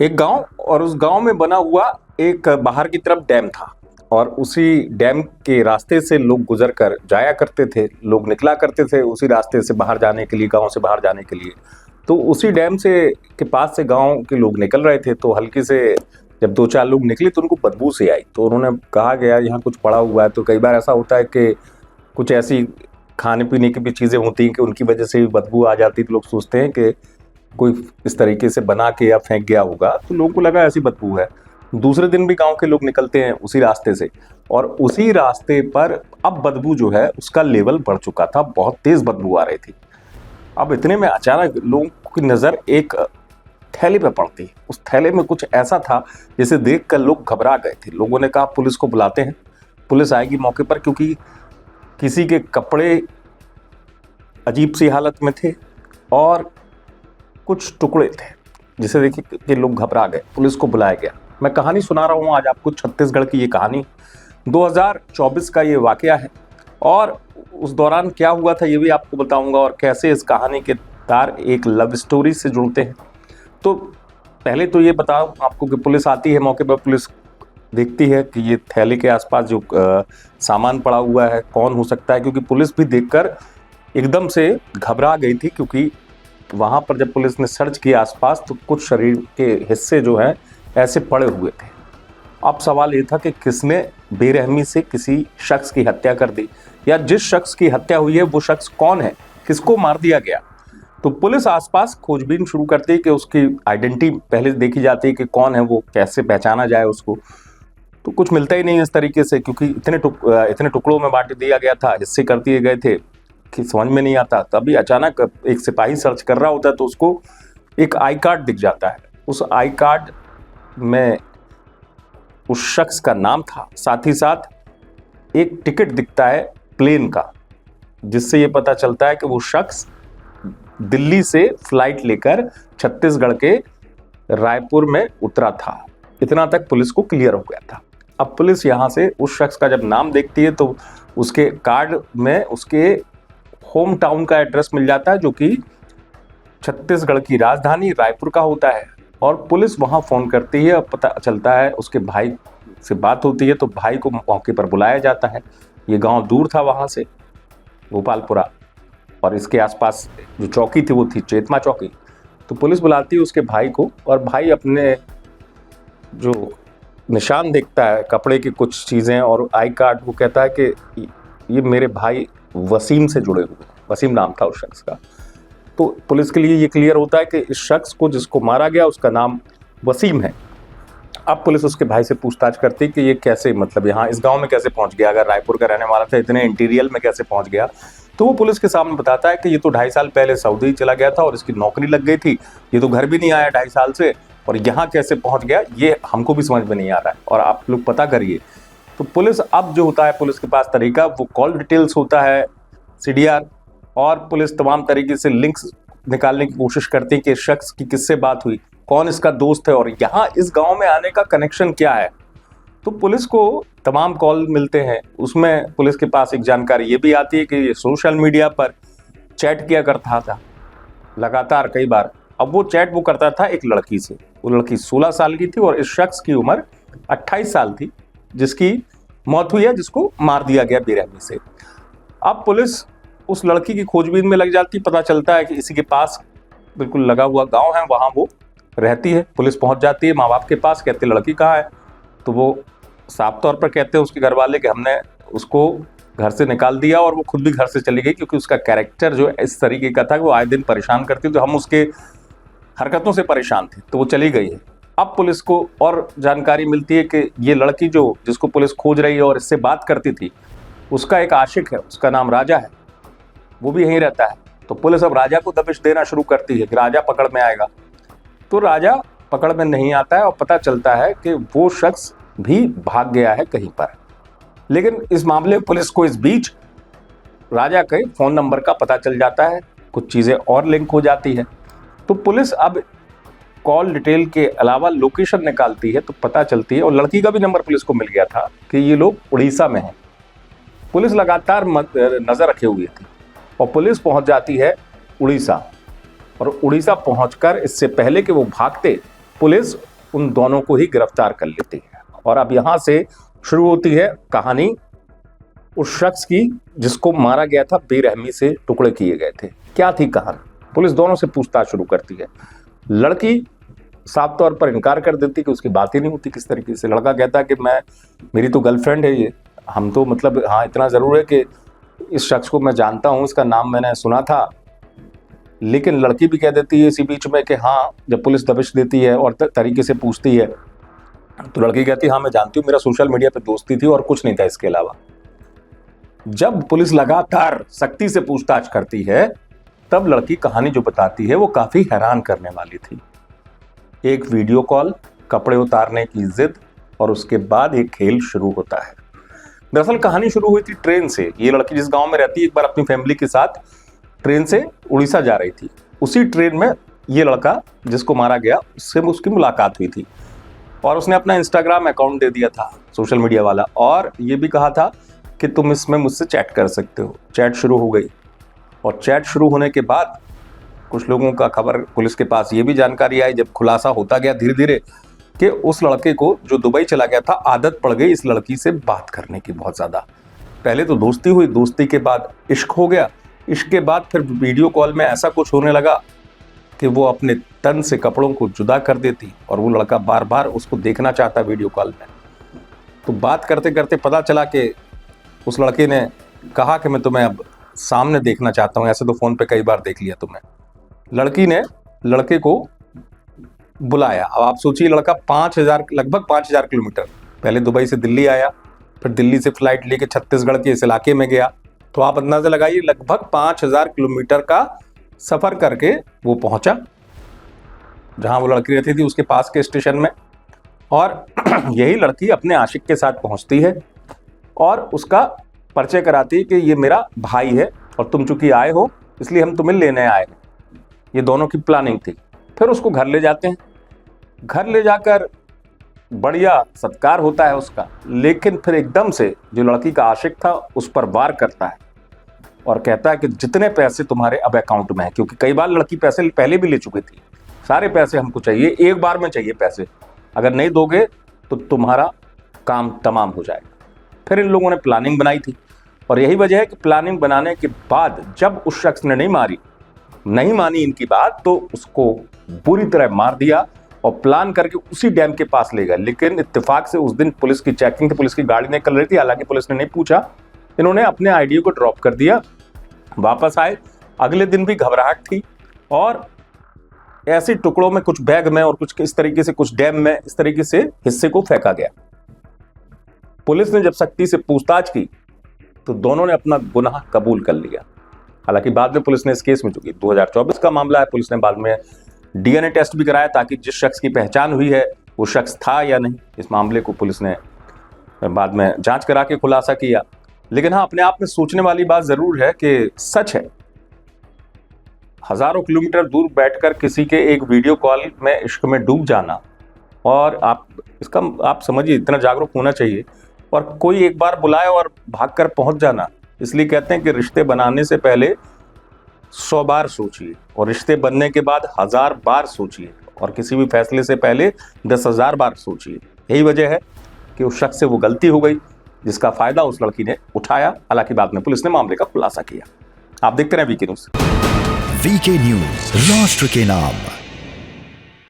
एक गांव और उस गांव में बना हुआ एक बाहर की तरफ डैम था और उसी डैम के रास्ते से लोग गुजर कर जाया करते थे। लोग निकला करते थे उसी रास्ते से बाहर जाने के लिए, गांव से बाहर जाने के लिए। तो उसी डैम से के पास से गांव के लोग निकल रहे थे, तो हल्की से जब दो चार लोग निकले तो उनको बदबू सी आई। तो उन्होंने कहा कि यार यहाँ कुछ पड़ा हुआ है। तो कई बार ऐसा होता है कि कुछ ऐसी खाने पीने की भी चीज़ें होती हैं कि उनकी वजह से भी बदबू आ जाती है। तो लोग सोचते हैं कि कोई इस तरीके से बना के या फेंक गया होगा, तो लोगों को लगा ऐसी बदबू है। दूसरे दिन भी गांव के लोग निकलते हैं उसी रास्ते से, और उसी रास्ते पर अब बदबू जो है उसका लेवल बढ़ चुका था, बहुत तेज बदबू आ रही थी। अब इतने में अचानक लोगों की नज़र एक थैले पे पड़ती। उस थैले में कुछ ऐसा था जिसे देखकर लोग घबरा गए थे। लोगों ने कहा पुलिस को बुलाते हैं, पुलिस आएगी मौके पर, क्योंकि किसी के कपड़े अजीब सी हालत में थे और कुछ टुकड़े थे, जिसे देखिए कि लोग घबरा गए। पुलिस को बुलाया गया। मैं कहानी सुना रहा हूँ आज आपको, छत्तीसगढ़ की ये कहानी, 2024 का ये वाकया है। और उस दौरान क्या हुआ था ये भी आपको बताऊंगा, और कैसे इस कहानी के तार एक लव स्टोरी से जुड़ते हैं। तो पहले तो ये बताऊं आपको कि पुलिस आती है मौके पर। पुलिस देखती है कि ये थैले के आसपास जो सामान पड़ा हुआ है कौन हो सकता है, क्योंकि पुलिस भी देखकर एकदम से घबरा गई थी। क्योंकि वहाँ पर जब पुलिस ने सर्च किया आसपास, तो कुछ शरीर के हिस्से जो हैं ऐसे पड़े हुए थे। अब सवाल ये था कि किसने बेरहमी से किसी शख्स की हत्या कर दी, या जिस शख्स की हत्या हुई है वो शख्स कौन है, किसको मार दिया गया। तो पुलिस आसपास खोजबीन शुरू करती है कि उसकी आइडेंटिटी पहले देखी जाती है कि कौन है वो, कैसे पहचाना जाए उसको। तो कुछ मिलता ही नहीं इस तरीके से, क्योंकि इतने टुकड़ों में बांट दिया गया था, हिस्से कर दिए गए थे कि समझ में नहीं आता। तभी अचानक एक सिपाही सर्च कर रहा होता है तो उसको एक आई कार्ड दिख जाता है। उस आई कार्ड में उस शख्स का नाम था, साथ ही साथ एक टिकट दिखता है प्लेन का, जिससे ये पता चलता है कि वो शख्स दिल्ली से फ्लाइट लेकर छत्तीसगढ़ के रायपुर में उतरा था। इतना तक पुलिस को क्लियर हो गया था। अब पुलिस यहाँ से उस शख्स का जब नाम देखती है तो उसके कार्ड में उसके होम टाउन का एड्रेस मिल जाता है, जो कि छत्तीसगढ़ की राजधानी रायपुर का होता है। और पुलिस वहाँ फ़ोन करती है और पता चलता है, उसके भाई से बात होती है, तो भाई को मौके पर बुलाया जाता है। ये गांव दूर था वहाँ से, गोपालपुरा, और इसके आसपास जो चौकी थी वो थी चेतमा चौकी। तो पुलिस बुलाती है उसके भाई को, और भाई अपने जो निशान देखता है, कपड़े की कुछ चीज़ें और आई कार्ड, वो कहता है कि ये मेरे भाई वसीम से जुड़े हुए। वसीम नाम था उस शख्स का। तो पुलिस के लिए ये क्लियर होता है कि इस शख्स को जिसको मारा गया उसका नाम वसीम है। अब पुलिस उसके भाई से पूछताछ करती है कि ये कैसे, मतलब यहाँ इस गांव में कैसे पहुंच गया, अगर रायपुर का रहने वाला था इतने इंटीरियर में कैसे पहुंच गया। तो वो पुलिस के सामने बताता है कि ये तो 2.5 साल पहले सऊदी चला गया था और इसकी नौकरी लग गई थी, ये तो घर भी नहीं आया 2.5 साल से, और यहाँ कैसे पहुंच गया ये हमको भी समझ में नहीं आ रहा है, और आप लोग पता करिए। तो पुलिस अब जो होता है, पुलिस के पास तरीका, वो कॉल डिटेल्स होता है, सीडीआर, और पुलिस तमाम तरीके से लिंक्स निकालने की कोशिश करती है कि शख्स की किससे बात हुई, कौन इसका दोस्त है, और यहाँ इस गांव में आने का कनेक्शन क्या है। तो पुलिस को तमाम कॉल मिलते हैं। उसमें पुलिस के पास एक जानकारी ये भी आती है कि ये सोशल मीडिया पर चैट किया करता था लगातार कई बार। अब वो चैट वो करता था एक लड़की से। वो लड़की 16 साल की थी और इस शख्स की उम्र 28 साल थी, जिसकी मौत हुई है, जिसको मार दिया गया बेरहमी से। अब पुलिस उस लड़की की खोजबीन में लग जाती। पता चलता है कि इसी के पास बिल्कुल लगा हुआ गांव है, वहाँ वो रहती है। पुलिस पहुंच जाती है माँ बाप के पास, कहते लड़की कहाँ है। तो वो साफ तौर पर कहते हैं उसके घर वाले कि हमने उसको घर से निकाल दिया, और वो खुद भी घर से चली गई, क्योंकि उसका कैरेक्टर जो इस तरीके का था कि वो आए दिन परेशान करती, तो हम उसके हरकतों से परेशान थे, तो वो चली गई है। अब पुलिस को और जानकारी मिलती है कि ये लड़की जो जिसको पुलिस खोज रही है और इससे बात करती थी, उसका एक आशिक है, उसका नाम राजा है, वो भी यहीं रहता है। तो पुलिस अब राजा को दबिश देना शुरू करती है कि राजा पकड़ में आएगा। तो राजा पकड़ में नहीं आता है, और पता चलता है कि वो शख्स भी भाग गया है कहीं पर। लेकिन इस मामले में पुलिस को इस बीच राजा के फ़ोन नंबर का पता चल जाता है, कुछ चीज़ें और लिंक हो जाती है। तो पुलिस अब कॉल डिटेल के अलावा लोकेशन निकालती है, तो पता चलती है, और लड़की का भी नंबर पुलिस को मिल गया था कि ये लोग उड़ीसा में हैं। पुलिस लगातार नज़र रखे हुए थी, और पुलिस पहुंच जाती है उड़ीसा। और उड़ीसा पहुंचकर, इससे पहले कि वो भागते, पुलिस उन दोनों को ही गिरफ्तार कर लेती है। और अब यहां से शुरू होती है कहानी उस शख्स की जिसको मारा गया था, बेरहमी से टुकड़े किए गए थे। क्या थी कहानी? पुलिस दोनों से पूछताछ शुरू करती है। लड़की साफ तौर पर इनकार कर देती कि उसकी बात ही नहीं होती किस तरीके से। लड़का कहता कि मेरी तो गर्लफ्रेंड है ये, हम तो मतलब हाँ इतना ज़रूर है कि इस शख्स को मैं जानता हूँ, इसका नाम मैंने सुना था। लेकिन लड़की भी कह देती है इसी बीच में कि हाँ, जब पुलिस दबिश देती है और तरीके से पूछती है तो लड़की कहती है हाँ मैं जानती हूँ, मेरा सोशल मीडिया पे दोस्ती थी और कुछ नहीं था इसके अलावा। जब पुलिस लगातार सख्ती से पूछताछ करती है तब लड़की कहानी जो बताती है वो काफ़ी हैरान करने वाली थी। एक वीडियो कॉल, कपड़े उतारने की जिद और उसके बाद एक खेल शुरू होता है। दरअसल कहानी शुरू हुई थी ट्रेन से। ये लड़की जिस गांव में रहती है एक बार अपनी फैमिली के साथ ट्रेन से उड़ीसा जा रही थी। उसी ट्रेन में ये लड़का जिसको मारा गया उससे उसकी मुलाकात हुई थी और उसने अपना इंस्टाग्राम अकाउंट दे दिया था, सोशल मीडिया वाला, और ये भी कहा था कि तुम इसमें मुझसे चैट कर सकते हो। चैट शुरू हो गई और चैट शुरू होने के बाद कुछ लोगों का खबर पुलिस के पास ये भी जानकारी आई, जब खुलासा होता गया धीरे धीरे, कि उस लड़के को जो दुबई चला गया था आदत पड़ गई इस लड़की से बात करने की बहुत ज़्यादा। पहले तो दोस्ती हुई, दोस्ती के बाद इश्क हो गया, इश्क के बाद फिर वीडियो कॉल में ऐसा कुछ होने लगा कि वो अपने तन से कपड़ों को जुदा कर देती और वो लड़का बार बार उसको देखना चाहता वीडियो कॉल में। तो बात करते करते पता चला कि उस लड़के ने कहा कि मैं तुम्हें अब सामने देखना चाहता हूँ, ऐसे तो फ़ोन पे कई बार देख लिया तुम्हें। लड़की ने लड़के को बुलाया। अब आप सोचिए, लड़का लगभग 5000 किलोमीटर पहले दुबई से दिल्ली आया, फिर दिल्ली से फ्लाइट लेके छत्तीसगढ़ के इस इलाके में गया। तो आप अंदाजा लगाइए, लगभग 5000 किलोमीटर का सफ़र करके वो पहुंचा जहां वो लड़की रहती थी, उसके पास के स्टेशन में। और यही लड़की अपने आशिक के साथ पहुंचती है और उसका परिचय कराती है कि ये मेरा भाई है और तुम चूंकि आए हो इसलिए हम तुम्हें लेने आए हैं। ये दोनों की प्लानिंग थी। फिर उसको घर ले जाते हैं। घर ले जाकर बढ़िया सत्कार होता है उसका, लेकिन फिर एकदम से जो लड़की का आशिक था उस पर वार करता है और कहता है कि जितने पैसे तुम्हारे अब अकाउंट में है, क्योंकि कई बार लड़की पैसे पहले भी ले चुकी थी, सारे पैसे हमको चाहिए, एक बार में चाहिए पैसे, अगर नहीं दोगे तो तुम्हारा काम तमाम हो जाएगा। फिर इन लोगों ने प्लानिंग बनाई थी और यही वजह है कि प्लानिंग बनाने के बाद जब उस शख्स ने नहीं मानी इनकी बात, तो उसको बुरी तरह मार दिया और प्लान करके उसी डैम के पास ले गए। लेकिन इत्तेफाक से उस दिन पुलिस की चेकिंग थी, पुलिस की गाड़ी निकल रही थी, हालांकि पुलिस ने नहीं पूछा, इन्होंने अपने आईडी को ड्रॉप कर दिया, वापस आए। अगले दिन भी घबराहट थी और ऐसे टुकड़ों में, कुछ बैग में और कुछ इस तरीके से, कुछ डैम में, इस तरीके से हिस्से को फेंका गया। पुलिस ने जब सख्ती से पूछताछ की तो दोनों ने अपना गुनाह कबूल कर लिया। हालांकि बाद में पुलिस ने इस केस में, चूंकि 2024 का मामला है, पुलिस ने बाद में डीएनए टेस्ट भी कराया ताकि जिस शख्स की पहचान हुई है वो शख्स था या नहीं। इस मामले को पुलिस ने बाद में जांच करा के खुलासा किया। लेकिन हाँ, अपने आप में सोचने वाली बात जरूर है कि सच है, हजारों किलोमीटर दूर बैठकर किसी के एक वीडियो कॉल में इश्क में डूब जाना, और आप समझिए इतना जागरूक होना चाहिए, और कोई एक बार बुलाए और भागकर पहुंच जाना। इसलिए कहते हैं कि रिश्ते बनाने से पहले 100 बार सोचिए और रिश्ते बनने के बाद 1000 बार सोचिए और किसी भी फैसले से पहले 10,000 बार सोचिए। यही वजह है कि उस शख्स से वो गलती हो गई जिसका फायदा उस लड़की ने उठाया। हालांकि बाद में पुलिस ने मामले का खुलासा किया। आप देखते रहे वीके न्यूज़। वीके न्यूज़, राष्ट्र के नाम।